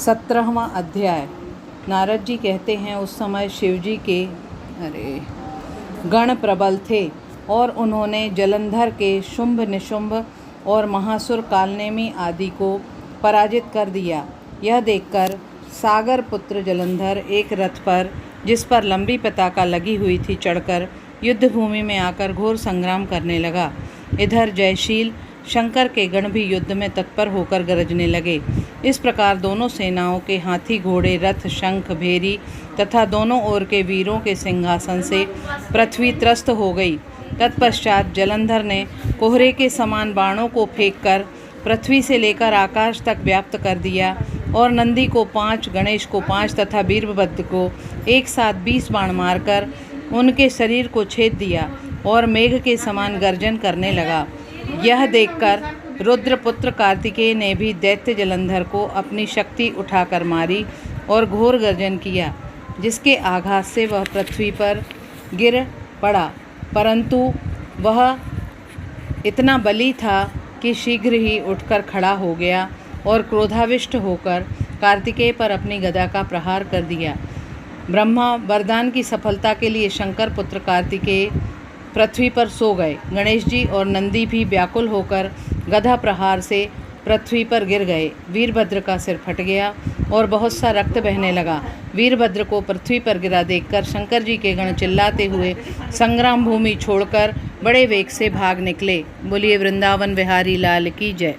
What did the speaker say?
17वां अध्याय। नारद जी कहते हैं, उस समय शिवजी के गण प्रबल थे और उन्होंने जलंधर के शुंभ निशुंभ और महासुर कालनेमी आदि को पराजित कर दिया। यह देखकर सागर पुत्र जलंधर एक रथ पर, जिस पर लंबी पताका लगी हुई थी, चढ़कर युद्ध भूमि में आकर घोर संग्राम करने लगा। इधर जयशील शंकर के गण भी युद्ध में तत्पर होकर गरजने लगे। इस प्रकार दोनों सेनाओं के हाथी, घोड़े, रथ, शंख, भेरी तथा दोनों ओर के वीरों के सिंहासन से पृथ्वी त्रस्त हो गई। तत्पश्चात जलंधर ने कोहरे के समान बाणों को फेंककर पृथ्वी से लेकर आकाश तक व्याप्त कर दिया और नंदी को 5, गणेश को 5 तथा वीरभद्र को एक साथ 20 बाण मारकर उनके शरीर को छेद दिया और मेघ के समान गर्जन करने लगा। यह देखकर रुद्रपुत्र कार्तिकेय ने भी दैत्य जलंधर को अपनी शक्ति उठाकर मारी और घोर गर्जन किया, जिसके आघात से वह पृथ्वी पर गिर पड़ा। परंतु वह इतना बली था कि शीघ्र ही उठकर खड़ा हो गया और क्रोधाविष्ट होकर कार्तिकेय पर अपनी गदा का प्रहार कर दिया। ब्रह्मा वरदान की सफलता के लिए शंकर पुत्र कार्तिकेय पृथ्वी पर सो गए। गणेश जी और नंदी भी व्याकुल होकर गदा प्रहार से पृथ्वी पर गिर गए। वीरभद्र का सिर फट गया और बहुत सा रक्त बहने लगा। वीरभद्र को पृथ्वी पर गिरा देखकर शंकर जी के गण चिल्लाते हुए संग्राम भूमि छोड़कर बड़े वेग से भाग निकले। बोलिए वृंदावन बिहारी लाल की जय।